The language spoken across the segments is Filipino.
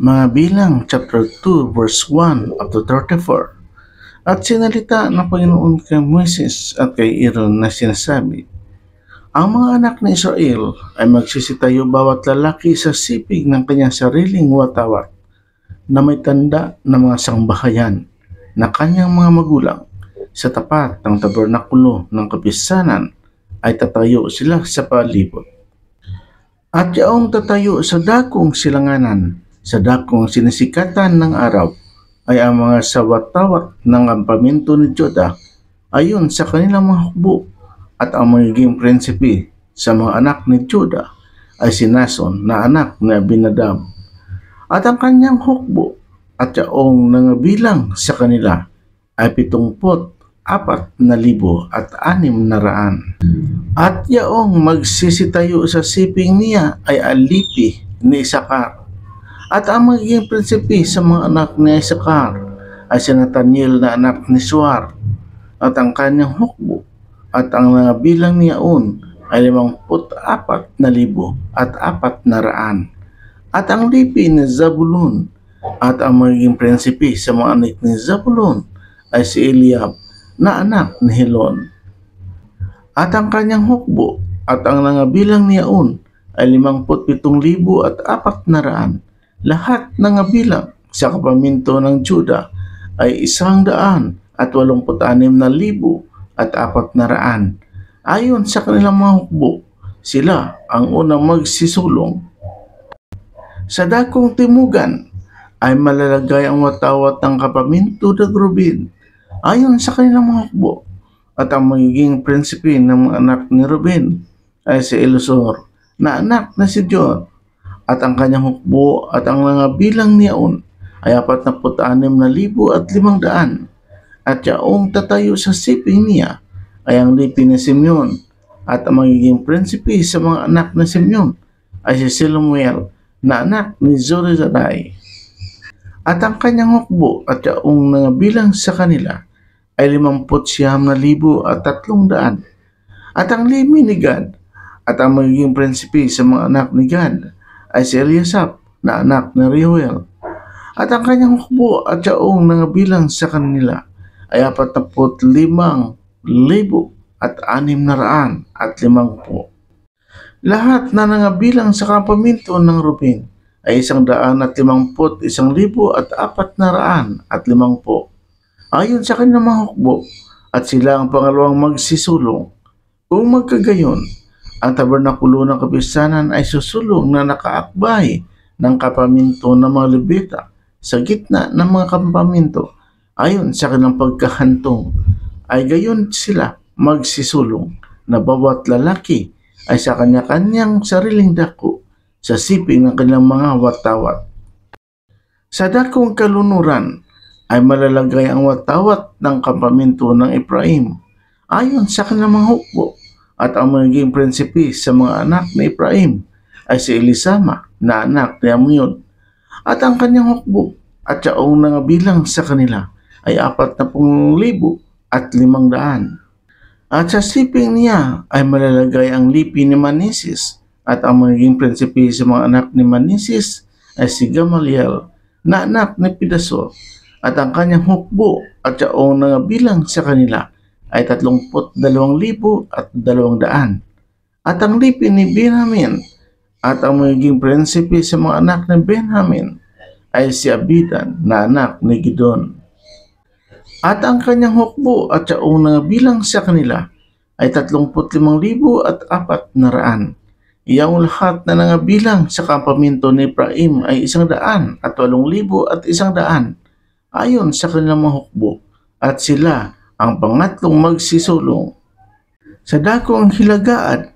Mga bilang chapter 2 verse 1 up to 34. At sinalita ng Panginoon kay Moises at kay Aaron na sinasabi, ang mga anak ni Israel ay magsisitayo bawat lalaki sa sipig ng kanyang sariling watawat na may tanda ng mga sangbahayan na kanyang mga magulang. Sa tapat ng tabernakulo ng kapisanan ay tatayo sila sa palibot. At yaong tatayo sa dakong silanganan, sa dakong sinisikatan ng araw, ay ang mga sawat-tawat ng kampamento ni Juda ayon sa kanilang mga hukbo, at ang magiging prinsipe sa mga anak ni Juda ay si Nason na anak ni Abinadab. At ang kanyang hukbo at yaong nangabilang sa kanila ay 74,600. At yaong magsisitayo sa siping niya ay alipi ni Isakar. At ang magiging prinsipe sa mga anak ni Isakar ay si Nathaniel na anak ni Suar. At ang kanyang hukbo at ang nangabilang niyaon ay 54,400. At ang lipi ni Zabulon at ang magiging prinsipe sa mga anak ni Zabulon ay si Eliab na anak ni Helon. At ang kanyang hukbo at ang nangabilang niyaon ay 57,400. Lahat ng nabilang sa kapaminto ng Juda ay 186,400. Ayon sa kanilang mga hukbo, sila ang unang magsisulong. Sa dakong timugan ay malalagay ang watawat ng kapaminto ng Ruben ayon sa kanilang mga hukbo. At ang magiging prinsipe ng mga anak ni Ruben ay si Elisur na anak na si John. At ang kanyang hukbo at ang nangabilang niyaon ay 46,500. At yaong tatayo sa siping niya ay ang lipi ni Simeon. At ang magiging prinsipe sa mga anak ni Simeon ay si Selumiel na anak ni Zorizadai. At ang kanyang hukbo at yaong nangabilang sa kanila ay 59,300. At ang lipi ni Gad at ang magiging prinsipe sa mga anak ni Gad ay si Eliasap na anak ni Reuel. At ang kanyang hukbo at yaong nangabilang sa kanila ay 45,650. Lahat na nangabilang sa kampamento ng Ruben ay 151,450. Ayon sa kanilang mga hukbo, at sila ang pangalawang magsisulong. Kung magkagayon, ang tabernakulo ng kapisanan ay susulong na nakaakbay ng kapaminto ng mga Levita sa gitna ng mga kampamento. Ayon sa kanilang pagkahantong, ay gayon sila magsisulong na bawat lalaki ay sa kanya-kanyang sariling dako sa siping ng kanilang mga watawat. Sa dakong kalunuran ay malalagay ang watawat ng kampamento ng Ephraim ayon sa kanilang mga hukbo. At ang magiging prinsipe sa mga anak ni Ephraim ay si Elisama na anak ni Amiud. At ang kanyang hukbo at yaong nangabilang sa kanila ay 40,500. At sa siping niya ay malalagay ang lipi ni Manisis. At ang magiging prinsipe sa mga anak ni Manisis ay si Gamaliel na anak ni Pedasur. At ang kanyang hukbo at yaong nangabilang sa kanila ay 32,200. At ang lipi ni Benjamin at ang magiging prinsipe sa mga anak ni Benjamin ay si Abidan na anak ni Gidon. At ang kanyang hukbo at yaong nangabilang sa kanila ay 35,400. Iyang lahat na nangabilang sa kampamento ni Ephraim ay 108,100. Ayon sa kanilang mga hukbo, at sila ang pangatlong magsisulong. Sa dakong hilagaan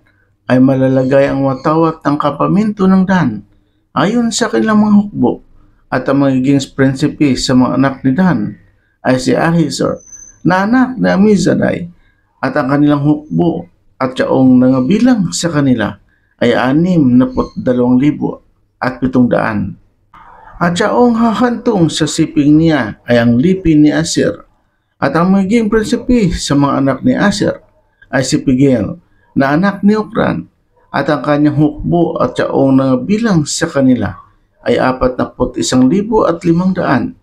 ay malalagay ang watawat ng kampamento ng Dan ayon sa kanilang mga hukbo. At ang magiging prinsipe sa mga anak ni Dan ay si Ahizar na anak ni Amizadai. At ang kanilang hukbo at yaong nangabilang sa kanila ay 62,700. At yaong hahantong sa siping niya ay ang lipi ni Aser. At ang magiging prinsipe sa mga anak ni Aser ay si Pigel na anak ni Okran. At ang kanyang hukbo at yaong nangabilang sa kanila ay 41,500.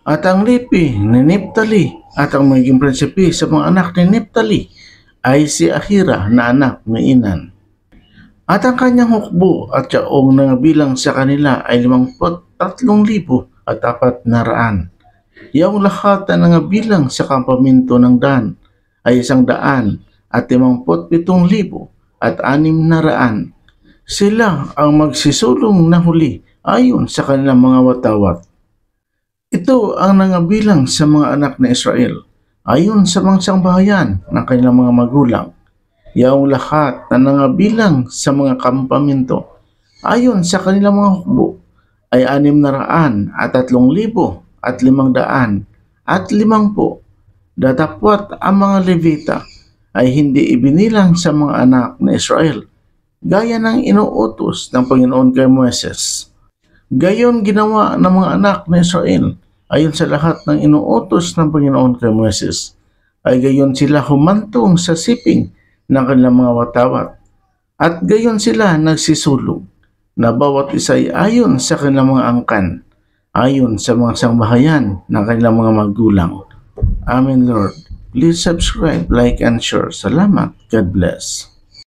At ang lipi ni Neptali at ang magiging prinsipe sa mga anak ni Neptali ay si Ahira na anak ni Inan. At ang kanyang hukbo at yaong nangabilang sa kanila ay 53,400. Yaong lahat na nangabilang sa kampamento ng Dan ay 157,600. Sila ang magsisulong na huli ayon sa kanilang mga watawat. Ito ang nangabilang sa mga anak ni Israel ayon sa bansang bahayan ng kanilang mga magulang. Yaong lahat na nangabilang sa mga kampamento ayon sa kanilang mga hukbo ay 603,550. Datapwat ang mga Levita ay hindi ibinilang sa mga anak ni Israel gaya ng inuutos ng Panginoon kay Moises. Gayon ginawa ng mga anak ni Israel ayon sa lahat ng inuutos ng Panginoon kay Moises, ay gayon sila humantong sa siping ng kanilang mga watawat, at gayon sila nagsisulong na bawat isa ay ayon sa kanilang mga angkan, ayon sa mga sangbahayan ng kanilang mga magulang. Amen, Lord. Please subscribe, like, and share. Salamat. God bless.